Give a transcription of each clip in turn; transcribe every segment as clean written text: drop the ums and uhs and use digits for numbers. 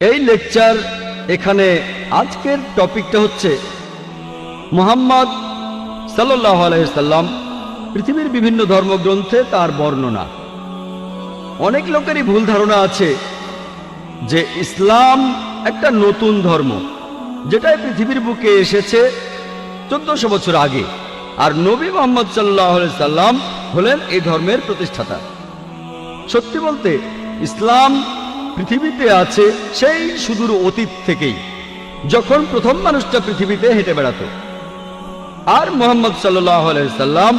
এই লেকচার এখানে আজকের টপিকটা হচ্ছে মুহাম্মদ সাল্লাল্লাহু আলাইহি সাল্লাম পৃথিবীর বিভিন্ন ধর্মগ্রন্থে তার বর্ণনা। অনেক লোকেরই ভুল ধারণা আছে যে ইসলাম একটা নতুন ধর্ম যেটা পৃথিবীর বুকে এসেছে 1400 বছর আগে, আর নবী মুহাম্মদ সাল্লাল্লাহু আলাইহি সাল্লাম হলেন এই ধর্মের প্রতিষ্ঠাতা। সত্যি বলতে ইসলাম পৃথিবীতে আছে সেই সুদূর অতীত থেকেই, যখন প্রথম মানুষটা পৃথিবীতে হেঁটে বেড়াতো। আর মুহাম্মদ সাল্লাল্লাহু আলাইহি সাল্লাম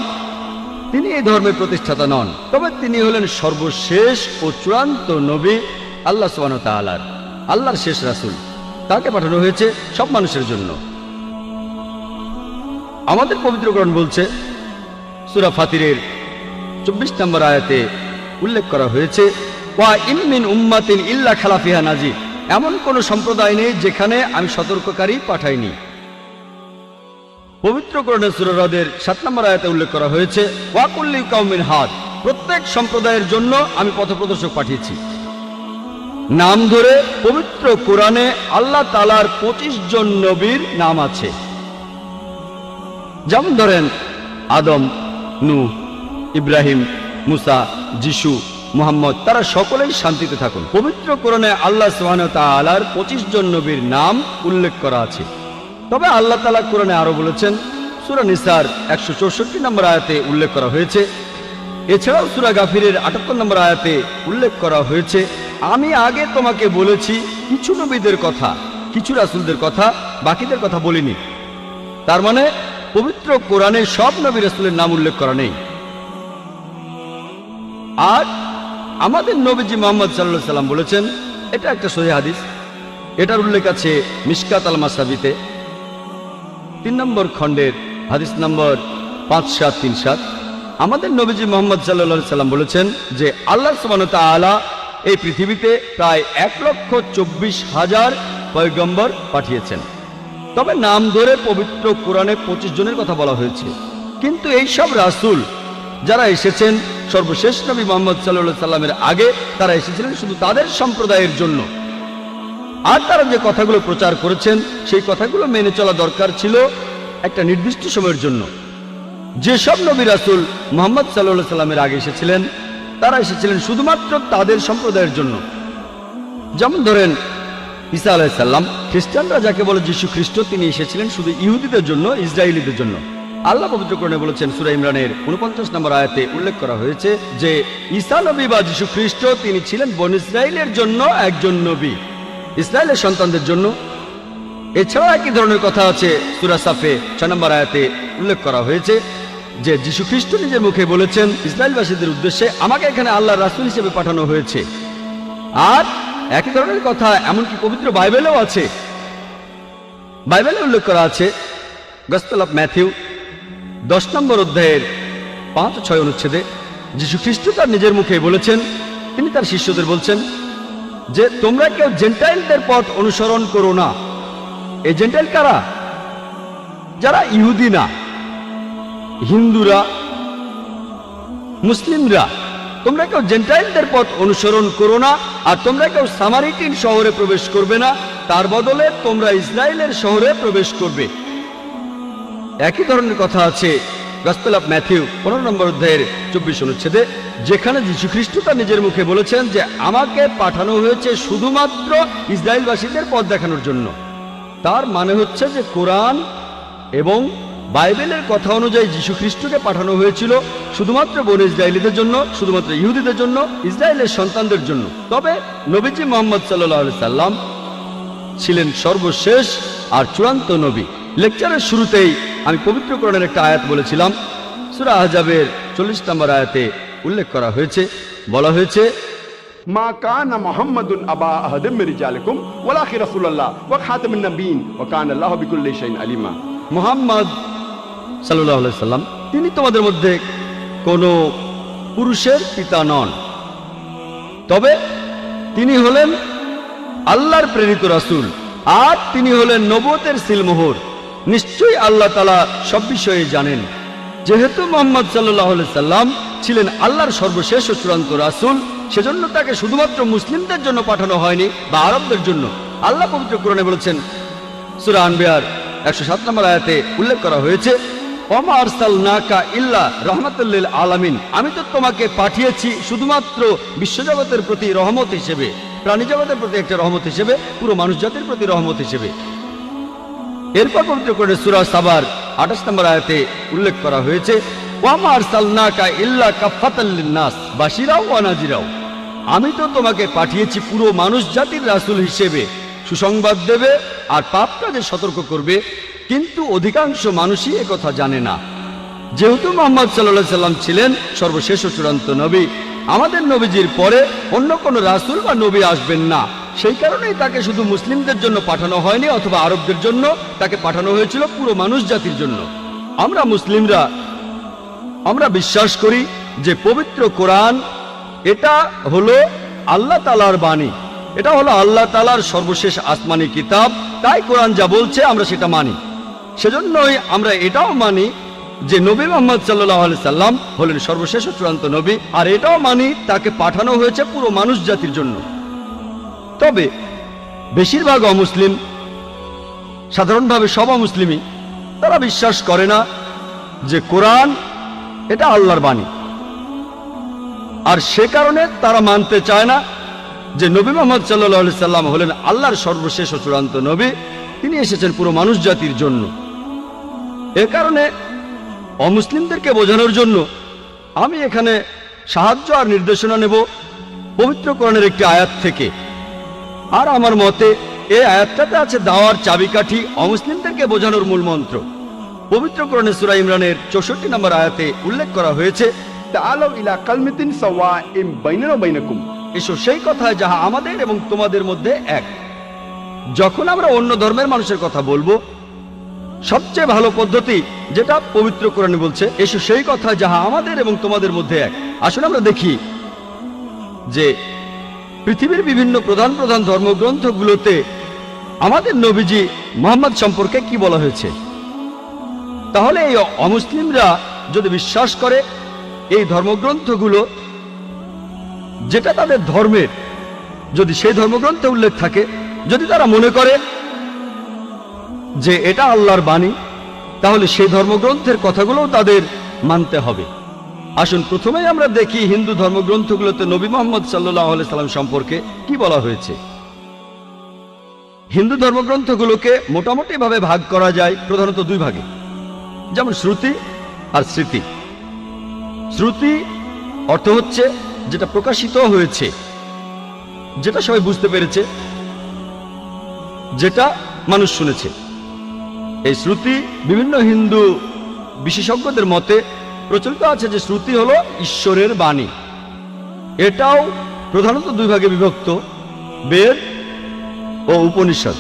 তিনি এই ধর্মের প্রতিষ্ঠাতা নন, তবে তিনি হলেন সর্বশেষ ও চূড়ান্ত নবী, আল্লাহ সুবহানাহু ওয়া তাআলার আল্লাহর শেষ রাসূল। তাকে পাঠানো হয়েছে সব মানুষের জন্য। আমাদের পবিত্র কোরআন বলছে, সূরা ফাতিরের 24 নম্বর আয়াতে উল্লেখ করা হয়েছে, ওয়া ইন মিন উম্মাতিন ইল্লা খালা ফিহা নাযীর, এমন কোন সম্প্রদায় নেই যেখানে আমি সতর্ককারী পাঠাইনি। পবিত্র কোরআনের সূরা রাদের 7 নম্বর আয়াতে উল্লেখ করা হয়েছে, ওয়া কুল্লি কওমিন হাদ, প্রত্যেক সম্প্রদায়ের জন্য আমি পথপ্রদর্শক পাঠিয়েছি। নাম ধরে পবিত্র কোরআনে আল্লাহ তাআলার 25 জন নবীর নাম আছে। যেমন ধরেন আদম, নূহ, ইব্রাহিম, মুসা, যিশু, মুহাম্মদ, তারা সকলেই শান্তিতে থাকুন। পবিত্র কোরআনে আল্লাহ সুবহানাহু ওয়া তাআলার 25 জন নবীর নাম উল্লেখ করা আছে। তবে আল্লাহ তাআলা কোরআনে আরো বলেছেন, সূরা নিসার 164 নম্বর আয়াতে উল্লেখ করা হয়েছে। এছাড়াও সূরা গাফিরের 78 নম্বর আয়াতে উল্লেখ করা হয়েছে, আমি আগে তোমাকে বলেছি কিছু নবীদের কথা, কিছু রাসূলদের কথা, বাকিদের কথা বলিনি। তার মানে পবিত্র কোরআনে সব নবী রাসূলের নাম উল্লেখ করা নেই। আর আমাদের নবীজি মুহাম্মদ সাল্লাল্লাহু আলাইহি সাল্লাম বলেছেন, এটা একটা সহিহ হাদিস, এটার উল্লেখ আছে মিশকাত আল মাসাবিতে 3 নম্বর খণ্ডের হাদিস নম্বর 5737। আমাদের নবীজি মুহাম্মদ সাল্লাল্লাহু আলাইহি সাল্লাম বলেছেন যে আল্লাহ সুবহানাহু ওয়া তাআলা এই পৃথিবীতে প্রায় 1,24,000 পয়গম্বর পাঠিয়েছেন। তবে নাম ধরে পবিত্র কোরআনে 25 জনের কথা বলা হয়েছে। কিন্তু এই সব রাসূল যারা এসেছেন সর্বশেষ নবী মুহাম্মদ সাল্লাল্লাহু আলাইহি সাল্লামের আগে, তারা এসেছিলেন শুধু তাদের সম্প্রদায়ের জন্য। আর তারা যে কথাগুলো প্রচার করেছেন সেই কথাগুলো মেনে চলা দরকার ছিল একটা নির্দিষ্ট সময়ের জন্য। যেসব নবী রাসূল মুহাম্মদ সাল্লাল্লাহু আলাইহি সাল্লামের আগে এসেছিলেন তারা এসেছিলেন শুধুমাত্র তাদের সম্প্রদায়ের জন্য। যেমন ধরেন ঈসা আলাইহিস সালাম, খ্রিস্টানরা যাকে বলে যীশু খ্রিস্ট, তিনি এসেছিলেন শুধু ইহুদিদের জন্য, ইসরায়েলীদের জন্য। আল্লাহ পবিত্র কোরআনে বলেছেন, সূরা ইমরানের 49 নম্বর আয়াতে উল্লেখ করা হয়েছে যে ঈসা নবী বা যীশু খ্রিস্ট তিনি ছিলেন বনী ইসরায়েলের জন্য একজন নবী, ইসরায়েলের সন্তানদের জন্য। এছাড়াও একই ধরনের কথা আছে সূরা সাফে 6 নম্বর আয়াতে উল্লেখ করা হয়েছে যে যীশু খ্রিস্ট নিজের মুখে বলেছেন ইসরায়েলবাসীদের উদ্দেশ্যে, আমাকে এখানে আল্লাহর রাসূল হিসেবে পাঠানো হয়েছে। আর একই ধরনের কথা এমনকি পবিত্র বাইবেলেও আছে। বাইবেলে উল্লেখ করা আছে গসপেল অফ ম্যাথিউ 10 নম্বর অধ্যায়ের 5 ও 6 অনুচ্ছেদে যীশু খ্রিস্ট তার নিজের মুখে বলেছেন, তিনি তার শিষ্যদের বলছেন যে তোমরা কেউ জেন্টাইলদের পথ অনুসরণ করো না। এই জেন্টাইল কারা? যারা ইহুদি না, হিন্দুরা, মুসলিমরা। তোমরা কেউ জেন্টাইলদের পথ অনুসরণ করো না, আর তোমরা কেউ সামারিটিন শহরে প্রবেশ করবে না, তার বদলে তোমরা ইসরায়েলের শহরে প্রবেশ করবে। একই ধরনের কথা আছে গসপেল অফ ম্যাথিউ 15 নম্বর অধ্যায়ের 24 অনুচ্ছেদে, যেখানে যীশু খ্রিস্ট তার নিজের মুখে বলেছেন যে আমাকে পাঠানো হয়েছে শুধুমাত্র ইসরায়েলবাসীদের পথ দেখানোর জন্য। তার মানে হচ্ছে যে কোরআন এবং বাইবেলের কথা অনুযায়ী যীশু খ্রিস্টকে পাঠানো হয়েছিল শুধুমাত্র বনী ইসরায়েলীদের জন্য, শুধুমাত্র ইহুদিদের জন্য, ইসরায়েলের সন্তানদের জন্য। তবে নবীজি মুহাম্মদ সাল্লাল্লাহু আলাইহি সাল্লাম ছিলেন সর্বশেষ আর চূড়ান্ত নবী। লেকচারের শুরুতেই আমি পবিত্র কোরআনের একটা আয়াত বলেছিলাম, সূরা আহজাবের 40 নম্বর আয়াতে উল্লেখ করা হয়েছে, বলা হয়েছে, মা কানা মুহাম্মাদুন আবা আহাদিম মির রিজালিকুম ওয়ালাকিন রাসূলুল্লাহ ওয়া খাতামুন নবিয়্যিন ওয়া কানা আল্লাহু বিকুল্লি শাইইন আলিমা। মুহাম্মদ সাল্লাল্লাহু আলাইহি সাল্লাম তিনি তোমাদের মধ্যে কোনো পুরুষের পিতা নন, তবে তিনি হলেন আল্লাহর প্রেরিত রাসূল, আর তিনি হলেন নবুয়তের সিলমোহর। নিশ্চয়ই আল্লাহ তাআলা সব বিষয়ে জানেন। যেহেতু মুহাম্মদ সাল্লাল্লাহু আলাইহি সাল্লাম ছিলেন আল্লাহর সর্বশেষ ও চূড়ান্ত রাসূল, সেজন্য তাকে শুধুমাত্র মুসলিমদের জন্য পাঠানো হয়নি বা আরবদের জন্য। আল্লাহ পবিত্র কোরআনে বলেছেন, সূরা আনবিয়ার 107 নম্বর আয়াতে উল্লেখ করা হয়েছে, ওমা আরসালনাকা ইল্লা রাহমাতাল লিল আলামিন, আমি তো তোমাকে পাঠিয়েছি শুধুমাত্র বিশ্বজগতের প্রতি রহমত হিসেবে, প্রাণী জগতের প্রতি একটা রহমত হিসেবে, পুরো মানুষ জাতির প্রতি রহমত হিসেবে। এরপর পবিত্র কোরআনে সূরা সাবার 28 নম্বর আয়াতে উল্লেখ করা হয়েছে, ওয়ামা আরসালনাকা ইল্লা কাফাতাল লিন্নাস বাশিরাও ওয়া নাযিরাও, আমি তো তোমাকে পাঠিয়েছি পুরো মানুষ জাতির রাসূল হিসেবে, সুসংবাদ দেবে আর পাপ কাজে সতর্ক করবে। কিন্তু অধিকাংশ মানুষই একথা জানে না। যেহেতু মুহাম্মদ সাল্লাল্লাহু আলাইহি সাল্লাম ছিলেন সর্বশেষ ও চূড়ান্ত নবী, আমাদের নবীজির পরে অন্য কোনো রাসূল বা নবী আসবেন না, সেই কারণেই তাকে শুধু মুসলিমদের জন্য পাঠানো হয়নি অথবা আরবদের জন্য, তাকে পাঠানো হয়েছিল পুরো মানুষ জাতির জন্য। আমরা মুসলিমরা আমরা বিশ্বাস করি যে পবিত্র কোরআন এটা হলো আল্লাহ তাআলার বাণী, এটা হলো আল্লাহ তাআলার সর্বশেষ আসমানি কিতাব। তাই কোরআন যা বলছে আমরা সেটা মানি। সেজন্যই আমরা এটাও মানি যে নবী মুহাম্মদ সাল্লাল্লাহু আলাইহি সাল্লাম হলেন সর্বশেষ ও চূড়ান্ত নবী, আর এটাও মানি তাকে পাঠানো হয়েছে পুরো মানুষ জাতির জন্য। তবে বেশিরভাগ অমুসলিম, সাধারণভাবে সব অমুসলিমই, তারা বিশ্বাস করে না যে কোরআন এটা আল্লাহর বাণী, আর সে কারণে তারা মানতে চায় না যে নবী মুহাম্মদ সাল্লাল্লাহু আলাইহি সাল্লাম হলেন আল্লাহর সর্বশেষ ও চূড়ান্ত নবী, তিনি এসেছেন পুরো মানুষ জাতির জন্য। এ কারণে অমুসলিমদেরকে বোঝানোর জন্য আমি এখানে সাহায্য আর নির্দেশনা নেব পবিত্র কোরআনের একটি আয়াত থেকে। আর আমার মতে এই আয়াতটাতে আছে দাওয়ার চাবিকাঠি, অমুসলিমদেরকে বোঝানোর মূল মন্ত্র। পবিত্র কোরআনে সূরা ইমরানের 64 নম্বর আয়াতে উল্লেখ করা হয়েছে, তাআলাউ ইলা কালমাতিন সাওয়াইন বাইনানা ওয়া বাইনাকুম, এসো সেই কথায় যাহা আমাদের এবং তোমাদের মধ্যে এক। যখন আমরা অন্য ধর্মের মানুষের কথা বলবো, সবচেয়ে ভালো পদ্ধতি যেটা পবিত্র কোরআনে বলছে, এসো সেই কথা যাহা আমাদের এবং তোমাদের মধ্যে এক। আসলে আমরা দেখি যে পৃথিবীর বিভিন্ন প্রধান প্রধান ধর্মগ্রন্থগুলোতে আমাদের নবীজি মুহাম্মদ সম্পর্কে কি বলা হয়েছে। তাহলে এই অমুসলিমরা যদি বিশ্বাস করে এই ধর্মগ্রন্থগুলো যেটা তাদের ধর্মের, যদি সেই ধর্মগ্রন্থে উল্লেখ থাকে, যদি তারা মনে করে যে এটা আল্লাহর বাণী, তাহলে সেই ধর্মগ্রন্থের কথাগুলোও তাদের মানতে হবে। আসুন প্রথমেই আমরা দেখি হিন্দু ধর্মগ্রন্থগুলোতে নবী মুহাম্মদ সাল্লাল্লাহু আলাইহি সাল্লাম সম্পর্কে কি বলা হয়েছে। হিন্দু ধর্মগ্রন্থগুলোকে মোটামুটিভাবে ভাগ করা যায় প্রধানত দুই ভাগে, যেমন শ্রুতি আর স্মৃতি। শ্রুতি অর্থ হচ্ছে যেটা প্রকাশিত হয়েছে, যেটা সবাই বুঝতে পেরেছে, যেটা মানুষ শুনেছে। এই শ্রুতি বিভিন্ন হিন্দু বিশেষজ্ঞদের মতে প্রচলিত আছে যে শ্রুতি হলো ঈশ্বরের বাণী। এটাও প্রধানত দুই ভাগে বিভক্ত, বেদ ও উপনিষদ।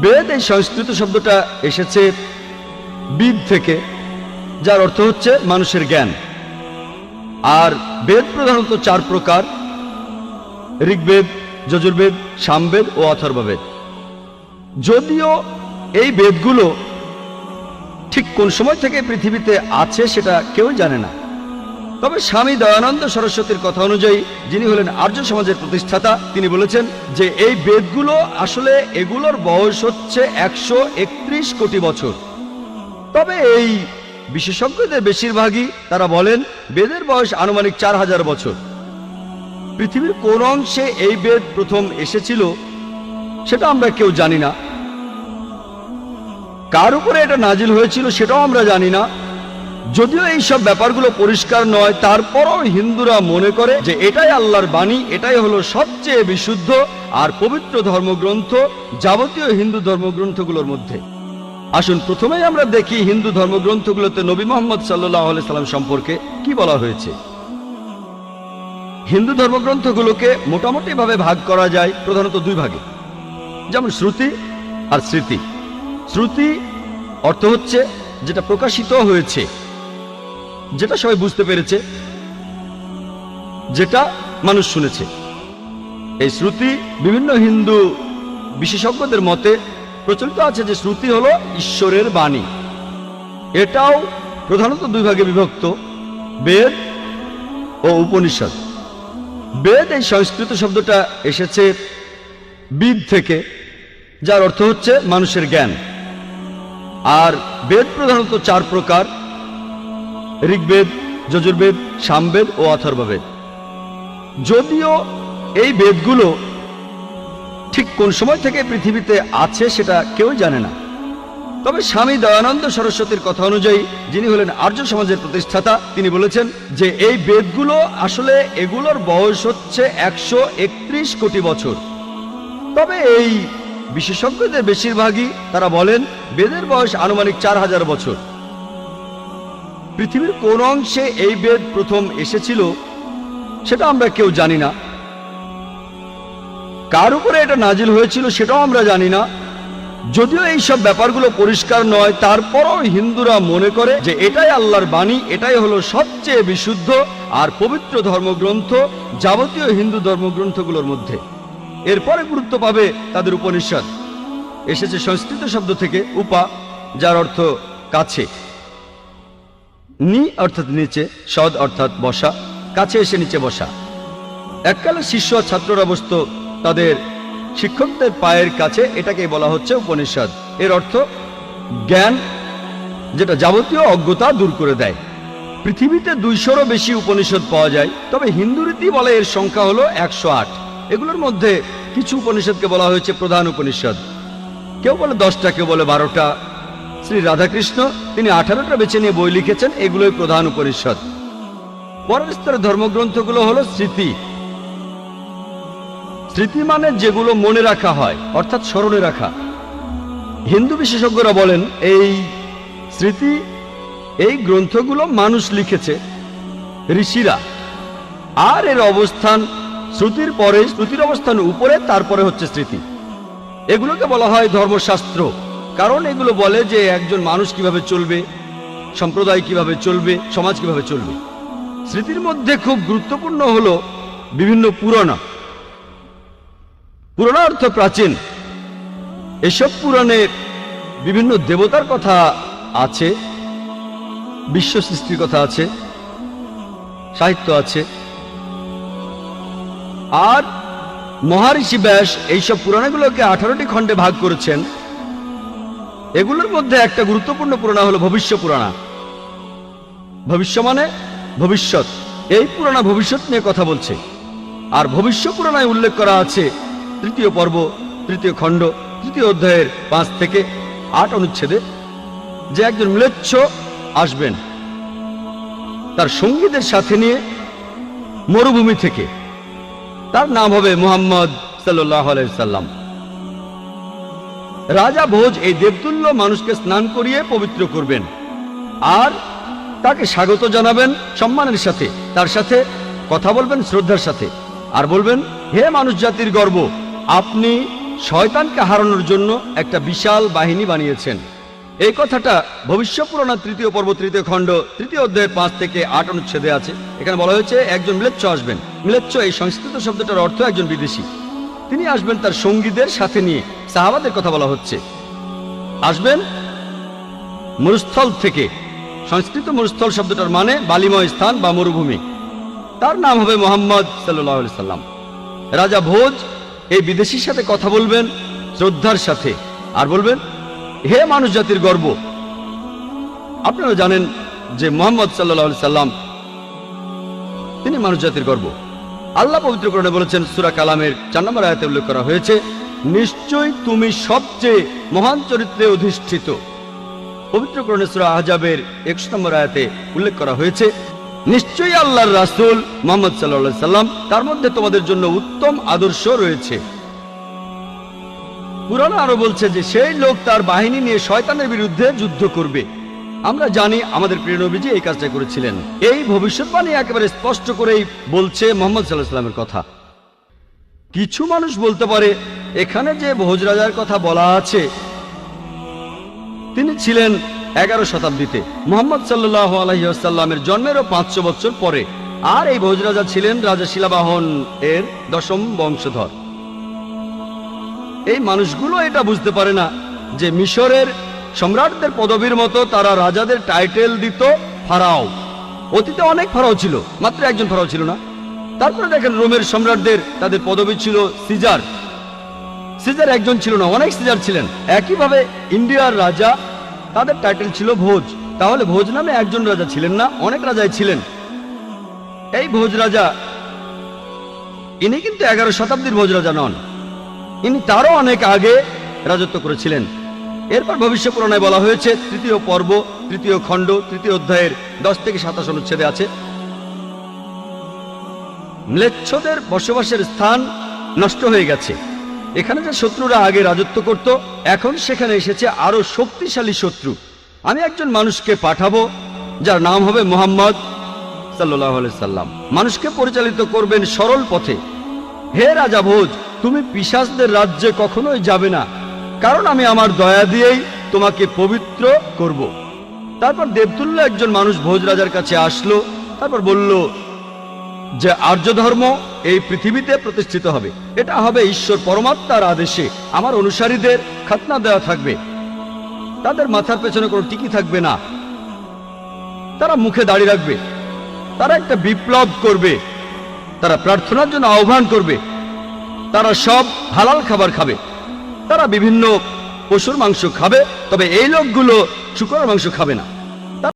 বেদ এই সংস্কৃত শব্দটা এসেছে বিদ থেকে, যার অর্থ হচ্ছে মানুষের জ্ঞান। আর বেদ প্রধানত চার প্রকার: ঋগ্বেদ, যজুর্বেদ, সামবেদ ও অথর্ববেদ। যদিও এই বেদগুলো ঠিক কোন সময় থেকে পৃথিবীতে আছে সেটা কেউ জানে না, তবে স্বামী দয়ানন্দ সরস্বতীর কথা অনুযায়ী, যিনি হলেন আর্য সমাজের প্রতিষ্ঠাতা, তিনি বলেছেন যে এই বেদগুলো আসলে এগুলোর বয়স হচ্ছে 131 কোটি বছর। তবে এই বিশেষজ্ঞদের বেশিরভাগই তারা বলেন বেদের বয়স আনুমানিক 4000 বছর। পৃথিবীর কোন অংশে এই বেদ প্রথম এসেছিল সেটা আমরা কেউ জানি না, কার উপরে এটা নাজিল হয়েছিল সেটাও আমরা জানি না। যদিও এই সব ব্যাপারগুলো পরিষ্কার নয়, তারপরও হিন্দুরা মনে করে যে এটাই আল্লাহর বাণী, এটাই হলো সবচেয়ে বিশুদ্ধ আর পবিত্র ধর্মগ্রন্থ যাবতীয় হিন্দু ধর্মগ্রন্থগুলোর মধ্যে। আসুন প্রথমেই আমরা দেখি হিন্দু ধর্মগ্রন্থগুলোতে নবী মুহাম্মদ সাল্লাল্লাহু আলাইহি সাল্লাম সম্পর্কে কি বলা হয়েছে। হিন্দু ধর্মগ্রন্থগুলোকে মোটামুটিভাবে ভাগ করা যায় প্রধানত দুই ভাগে, যেমন শ্রুতি আর স্মৃতি। শ্রুতি অর্থ হচ্ছে যেটা প্রকাশিত হয়েছে, যেটা সবাই বুঝতে পেরেছে, যেটা মানুষ শুনেছে। এই শ্রুতি বিভিন্ন হিন্দু বিশেষজ্ঞদের মতে প্রচলিত আছে যে শ্রুতি হলো ঈশ্বরের বাণী। এটাও প্রধানত দুই ভাগে বিভক্ত, বেদ ও উপনিষদ। বেদ এই সংস্কৃত শব্দটা এসেছে বিদ থেকে, যার অর্থ হচ্ছে মানুষের জ্ঞান। আর বেদ প্রধানত 4 প্রকার: ঋগ্বেদ, যজুর্বেদ, সামবেদ ও অথর্ববেদ। যদিও এই বেদগুলো ঠিক কোন সময় থেকে পৃথিবীতে আছে সেটা কেউ জানে না, তবে স্বামী দয়ানন্দ সরস্বতীর কথা অনুযায়ী, যিনি হলেন আর্য সমাজের প্রতিষ্ঠাতা, তিনি বলেছেন যে এই বেদগুলো আসলে এগুলোর বয়স হচ্ছে 131 কোটি বছর। তবে এই বিশেষজ্ঞদের বেশিরভাগই তারা বলেন বেদের বয়স আনুমানিক 4000 বছর। পৃথিবীর কোন অংশে এই বেদ প্রথম এসেছিল সেটা আমরা কেউ জানি না, কার উপরে এটা নাজিল হয়েছিল সেটাও আমরা জানি না। যদিও এই সব ব্যাপারগুলো পরিষ্কার নয়, তারপরও হিন্দুরা মনে করে যে এটাই আল্লাহর বাণী, এটাই হলো সবচেয়ে বিশুদ্ধ আর পবিত্র ধর্মগ্রন্থ যাবতীয় হিন্দু ধর্মগ্রন্থগুলোর মধ্যে। এরপরে গুরুত্ব পাবে তাদের উপনিষদ। এসেছে সংস্কৃত শব্দ থেকে উপা, যার অর্থ কাছে, নি অর্থাৎ নিচে, সদ অর্থাৎ বসা, কাছে এসে নিচে বসা। এককালে শিষ্য ছাত্ররা বসত তাদের শিক্ষকদের পায়ের কাছে, এটাকে বলা হচ্ছে উপনিষদ। এর অর্থ জ্ঞান, যেটা যাবতীয় অজ্ঞতা দূর করে দেয়। পৃথিবীতে 200-রও বেশি উপনিষদ পাওয়া যায়, তবে হিন্দু রীতি বলে এর সংখ্যা হলো 108। এগুলোর মধ্যে কিছু উপনিষদকে বলা হয়েছে প্রধান উপনিষদ। কেউ বলে 10টা, কেউ বলে 12টা। শ্রী রাধাকৃষ্ণ তিনি 18টা বেছে নিয়ে বই লিখেছেন, এগুলোই প্রধান উপনিষদ। পরের স্তরের ধর্মগ্রন্থগুলো হলো স্মৃতি। স্মৃতি মানে যেগুলো মনে রাখা হয়, অর্থাৎ স্মরণে রাখা। হিন্দু বিশেষজ্ঞরা বলেন এই স্মৃতি, এই গ্রন্থগুলো মানুষ লিখেছে, ঋষিরা। আর এর অবস্থান শ্রুতির পরে, শ্রুতির অবস্থান উপরে, তারপরে হচ্ছে স্মৃতি। এগুলোকে বলা হয় ধর্মশাস্ত্র, কারণ এগুলো বলে যে একজন মানুষ কিভাবে চলবে, সম্প্রদায় কিভাবে চলবে, সমাজ কিভাবে চলবে। স্মৃতির মধ্যে খুব গুরুত্বপূর্ণ হলো বিভিন্ন পুরাণ। পুরাণ অর্থ প্রাচীন। এসব পুরাণে বিভিন্ন দেবতার কথা আছে, বিশ্ব সৃষ্টির কথা আছে, সাহিত্য আছে। আর মহারিষি ব্যাস এইসব পুরাণগুলোকে 18টি খণ্ডে ভাগ করেছেন। এগুলোর মধ্যে একটা গুরুত্বপূর্ণ পুরাণ হলো ভবিষ্য পুরাণ। ভবিষ্য মানে ভবিষ্যৎ। এই পুরাণ ভবিষ্যৎ নিয়ে কথা বলছে। আর ভবিষ্য পুরাণে উল্লেখ করা আছে 3য় পর্ব, 3য় খণ্ড, 3য় অধ্যায়ের 5 থেকে 8 অনুচ্ছেদে যে একজন ম্লেচ্ছ আসবেন তার সঙ্গীদের সাথে নিয়ে মরুভূমি থেকে। তার নাম হবে মুহাম্মদ সাল্লাল্লাহু আলাইহি সাল্লাম। রাজা ভোজ এই দেবতুল্য মানুষকে স্নান করিয়ে পবিত্র করবেন আর তাকে স্বাগত জানাবেন সম্মানের সাথে, তার সাথে কথা বলবেন শ্রদ্ধার সাথে, আর বলবেন, হে মানুষ জাতির গর্ব, আপনি শয়তানকে হারানোর জন্য একটা বিশাল বাহিনী বানিয়েছেন। এই কথাটা ভবিষ্য পুরাণ 3য় পর্ব, 3য় খণ্ড, 3য় অধ্যায়ের 5 থেকে 8 অনুচ্ছেদে আছে। এখানে বলা হয়েছে একজন ম্লেচ্ছ আসবেন। ম্লেচ্ছ এই সংস্কৃত শব্দটার অর্থ একজন বিদেশি। তিনি আসবেন তার সঙ্গীদের সাথে নিয়ে। সাহাবাদের কথা বলা হচ্ছে। আসবেন মরুস্থল থেকে। সংস্কৃত মরুস্থল শব্দটার মানে বালিময় স্থান বা মরুভূমি। তার নাম হবে মুহাম্মদ সাল্লাল্লাহু আলাইহি সাল্লাম। রাজা ভোজ এই বিদেশির সাথে কথা বলবেন শ্রদ্ধার সাথে, আর বলবেন, হে মানুষ জাতির গর্ব। আপনারা জানেন যে মুহাম্মদ সাল্লাল্লাহু আলাইহি সাল্লাম তিনি মানুষ জাতির গর্ব। আল্লাহ পবিত্র কোরআনে বলেছেন, সূরা কালামের 4 নম্বর আয়াতে উল্লেখ করা হয়েছে, নিশ্চয়ই তুমি সবচেয়ে মহান চরিত্রে অধিষ্ঠিত। পবিত্র কোরআনে সূরা আহজাবের 21 নম্বর আয়াতে উল্লেখ করা হয়েছে, নিশ্চয়ই আল্লাহর রাসূল মুহাম্মদ সাল্লাল্লাহু আলাইহি সাল্লাম, তার মধ্যে তোমাদের জন্য উত্তম আদর্শ রয়েছে। কুরআন আরো বলছে যে সেই লোক তার বাহিনী নিয়ে শয়তানের বিরুদ্ধে যুদ্ধ করবে। আমরা জানি আমাদের প্রিয় নবীজি এই কাজটা করেছিলেন। এই ভবিষ্যৎবাণী একেবারে স্পষ্ট করেই বলছে মুহাম্মদ সাল্লাল্লাহু আলাইহি সাল্লামের কথা। কিছু মানুষ বলতে পারে এখানে যে ভোজ রাজার কথা বলা আছে তিনি ছিলেন 11 শতাব্দীতে, মুহাম্মদ সাল্লাল্লাহু আলাইহি ওয়াসাল্লামের জন্মেরও 500 বছর পরে। আর এই ভোজ রাজা ছিলেন রাজা শিলাবাহন এর 10ম বংশধর। এই মানুষগুলো এটা বুঝতে পারে না যে মিশরের সম্রাটদের পদবীর মতো তারা রাজাদের টাইটেল দিত ফারাও। অতীতে অনেক ফারাও ছিল, মাত্র একজন ফারাও ছিল না। তারপরে দেখেন রোমের সম্রাটদের তাদের পদবি ছিল সিজার। সিজার একজন ছিল না, অনেক সিজার ছিলেন। একইভাবে ইন্ডিয়ার রাজা, তাদের টাইটেল ছিল ভোজ। তাহলে ভোজ নামে একজন রাজা ছিলেন না, অনেক রাজাই ছিলেন। এই ভোজ রাজা, ইনি কিন্তু 11 শতাব্দীর ভোজ রাজা নন, ইনি তারও অনেক আগে রাজত্ব করেছিলেন। এরপর ভবিষ্য পুরাণায় বলা হয়েছে, 3য় পর্ব 3য় খণ্ড 3য় অধ্যায়ের 10 থেকে 27 অনুচ্ছেদে আছে, ম্লেচ্ছদের বসবাসের স্থান নষ্ট হয়ে গেছে। এখানে যে শত্রুরা আগে রাজত্ব করত, এখন সেখানে এসেছে আরো শক্তিশালী শত্রু। আমি একজন মানুষকে পাঠাবো যার নাম হবে মুহাম্মদ সাল্লাল্লাহু আলাইহি সাল্লাম। মানুষকে পরিচালিত করবেন সরল পথে। হে রাজা ভোজ, তুমি পিশাচদের রাজ্যে কখনোই যাবে না, কারণ আমি আমার দয়া দিয়েই তোমাকে পবিত্র করব। তারপর দেবতুল্য একজন মানুষ ভোজ রাজার কাছে আসলো, তারপর বলল যে আর্য ধর্ম এই পৃথিবীতে প্রতিষ্ঠিত হবে। এটা হবে ঈশ্বর পরমাত্মার আদেশে। আমার অনুসারীদের খাতনা দেওয়া থাকবে, তাদের মাথার পেছনে কোনো টিকি থাকবে না, তারা মুখে দাড়ি রাখবে, তারা একটা বিপ্লব করবে, তারা প্রার্থনার জন্য আহ্বান করবে, তারা সব হালাল খাবার খাবে, তারা বিভিন্ন পশুর মাংস খাবে, তবে এই লোকগুলো শুকরের মাংস খাবে না।